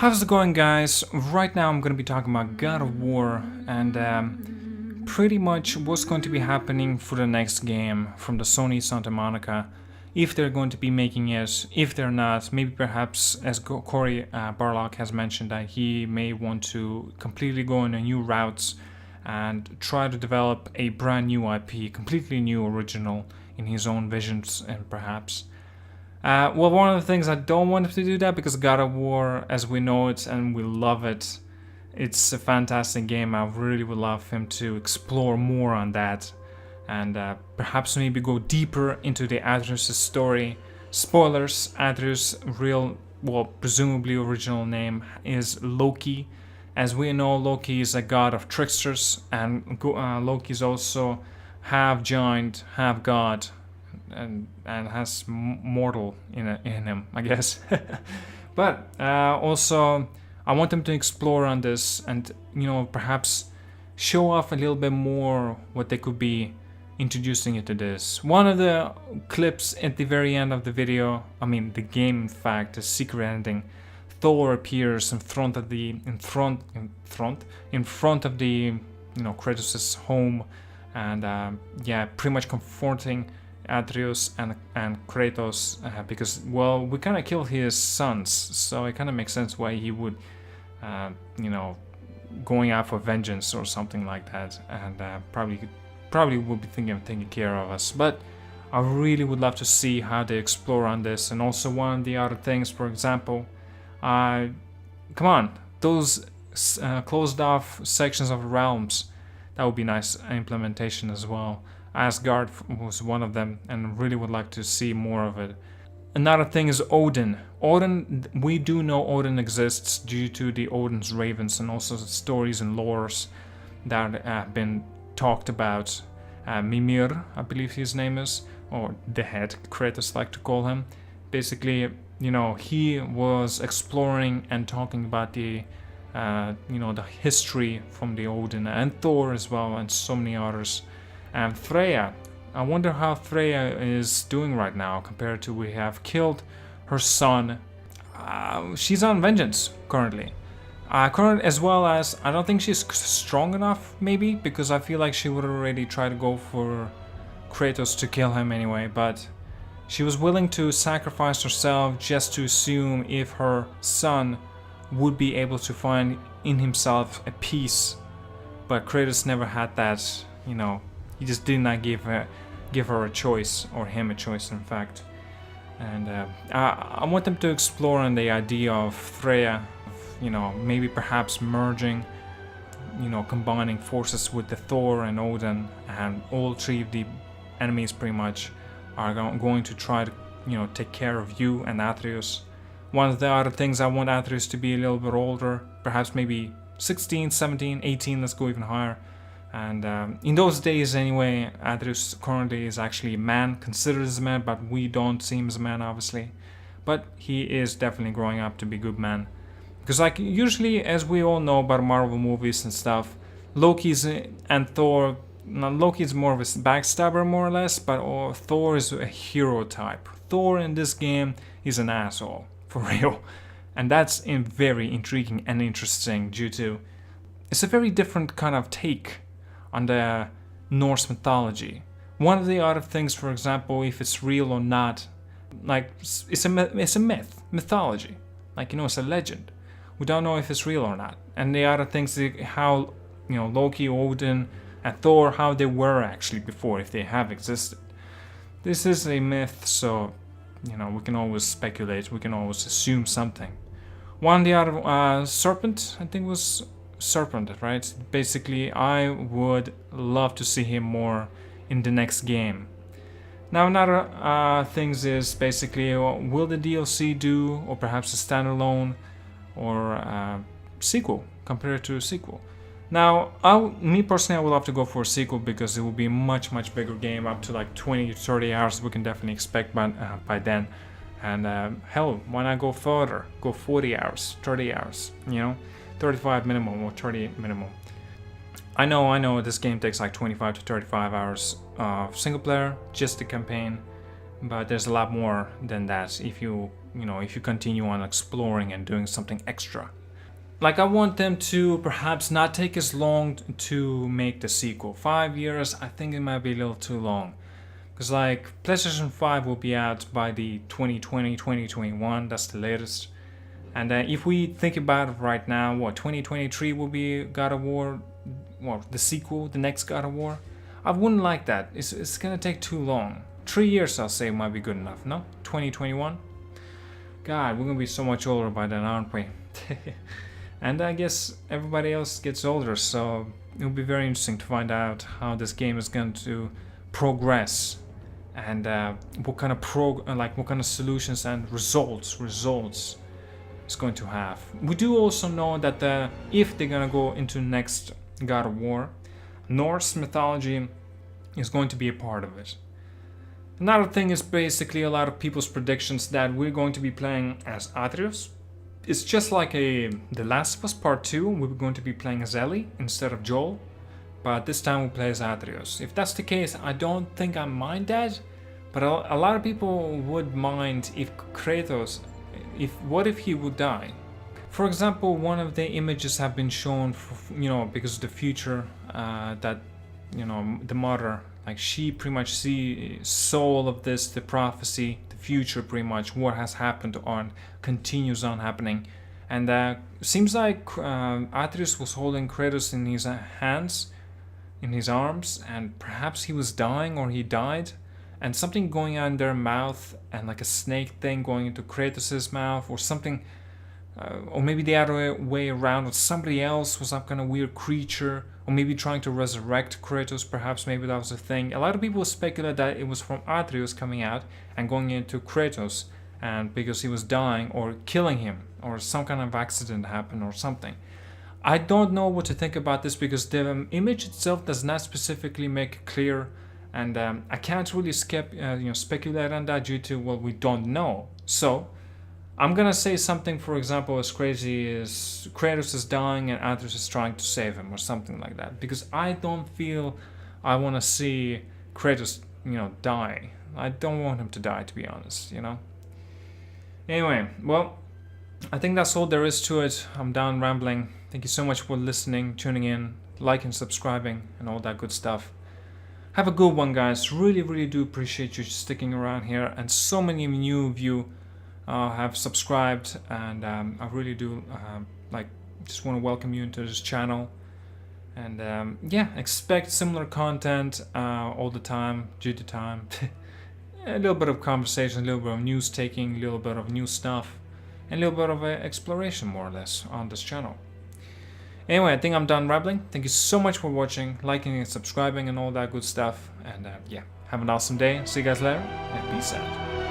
How's it going, guys? Right now I'm going to be talking about God of War and pretty much what's going to be happening for the next game from the Sony Santa Monica. If they're going to be making it, if they're not, maybe perhaps as Cory Barlog has mentioned that he may want to completely go in a new routes and try to develop a brand new IP, completely new original in his own visions and perhaps. Well, one of the things I don't want him to do that because God of War, as we know it and we love it, it's a fantastic game. I really would love him to explore more on that and perhaps maybe go deeper into the Atreus' story. Spoilers, Atreus' presumably original name is Loki. As we know, Loki is a god of tricksters, and Loki is also half giant, half god. And has mortal in him, I guess. But also, I want them to explore on this and, perhaps show off a little bit more what they could be introducing into this. One of the clips at the very end of the video, the game, in fact, the secret ending, Thor appears in front of the Kratos' home, and pretty much confronting Atreus and Kratos because, we kind of killed his sons, so it kind of makes sense why he would, going out for vengeance or something like that, and probably would be thinking of taking care of us. But I really would love to see how they explore on this, and also one of the other things, for example, those closed off sections of realms, that would be nice implementation as well. Asgard was one of them, and really would like to see more of it. Another thing is Odin. We do know Odin exists due to the Odin's Ravens and also the stories and lores that have been talked about. Mimir, I believe his name is, or the head, Kratos like to call him. Basically, he was exploring and talking about the history from the Odin and Thor as well, and so many others. And Freya, I wonder how Freya is doing right now compared to we have killed her son. She's on vengeance currently. As well as, I don't think she's strong enough, maybe, because I feel like she would already try to go for Kratos to kill him anyway, but she was willing to sacrifice herself just to assume if her son would be able to find in himself a peace. But Kratos never had that, he just did not give her a choice, or him a choice, in fact. And I want them to explore on the idea of Freya, maybe perhaps merging, combining forces with the Thor and Odin, and all three of the enemies pretty much are going to try to, take care of you and Atreus. One of the other things, I want Atreus to be a little bit older, perhaps maybe 16, 17, 18, let's go even higher. And in those days anyway, Atreus currently is actually a man, considered as a man, but we don't see him as a man, obviously. But he is definitely growing up to be a good man. Because usually, as we all know about Marvel movies and stuff, Loki's and Thor, Loki is more of a backstabber more or less, but Thor is a hero type. Thor in this game is an asshole, for real. And that's very intriguing and interesting due to it's a very different kind of take on the Norse mythology. One of the other things, for example, if it's real or not, it's a mythology. It's a legend. We don't know if it's real or not. And the other things, how, Loki, Odin, and Thor, how they were actually before, if they have existed. This is a myth, so, we can always speculate, we can always assume something. One of the other, Serpent, I think was Serpent, right? Basically, I would love to see him more in the next game. Now, another things is basically, will the DLC do, or perhaps a standalone, or sequel, compared to a sequel? Now, me personally, I would love to go for a sequel because it will be a much, much bigger game, up to like 20 to 30 hours we can definitely expect by then. And hell, why not go further? Go 40 hours, 30 hours, 35 minimum or 30 minimum. I know this game takes like 25 to 35 hours of single player, just the campaign, but there's a lot more than that if you you know, if you continue on exploring and doing something extra. Like, I want them to perhaps not take as long to make the sequel. 5 years, I think it might be a little too long. Because, like, PlayStation 5 will be out by the 2020-2021, that's the latest. And if we think about it right now, what, 2023 will be God of War, well, the sequel, the next God of War? I wouldn't like that. It's gonna take too long. 3 years, I'll say, might be good enough, no? 2021? God, we're gonna be so much older by then, aren't we? And I guess everybody else gets older, so it'll be very interesting to find out how this game is going to progress, and what kind of solutions and results it's going to have. We do also know that if they're gonna go into next God of War, Norse mythology is going to be a part of it. Another thing is basically a lot of people's predictions that we're going to be playing as Atreus. It's just like The Last of Us Part 2, we're going to be playing as Ellie instead of Joel, but this time we'll play as Atreus. If that's the case, I don't think I mind that, but a lot of people would mind if Kratos, what if he would die? For example, one of the images have been shown, you know, because of the future, that, you know, the mother, like, she pretty much saw all of this, the prophecy, the future, pretty much what has happened on continues on happening, and seems like Atreus was holding Kratos in his hands, in his arms, and perhaps he was dying or he died, and something going on in their mouth, and like a snake thing going into Kratos' mouth or something, or maybe the other way around, or somebody else was some kind of weird creature, or maybe trying to resurrect Kratos, perhaps maybe that was a thing. A lot of people speculate that it was from Atreus coming out and going into Kratos, and because he was dying or killing him, or some kind of accident happened or something. I don't know what to think about this because the image itself does not specifically make it clear, and I can't really speculate on that due to what we don't know. So I'm gonna say something, for example, as crazy as Kratos is dying and Atreus is trying to save him, or something like that, because I don't feel I want to see Kratos, you know, die. I don't want him to die, to be honest, you know. Anyway, well, I think that's all there is to it. I'm done rambling. Thank you so much for listening, tuning in, liking, subscribing, and all that good stuff. Have a good one, guys. Really do appreciate you sticking around here, and so many new of you have subscribed, and I really do just want to welcome you into this channel, and yeah, expect similar content all the time, due to time. A little bit of conversation, a little bit of news taking, a little bit of new stuff, and a little bit of exploration, more or less, on this channel. Anyway, I think I'm done rambling. Thank you so much for watching, liking and subscribing and all that good stuff, and yeah, have an awesome day. See you guys later, and peace out.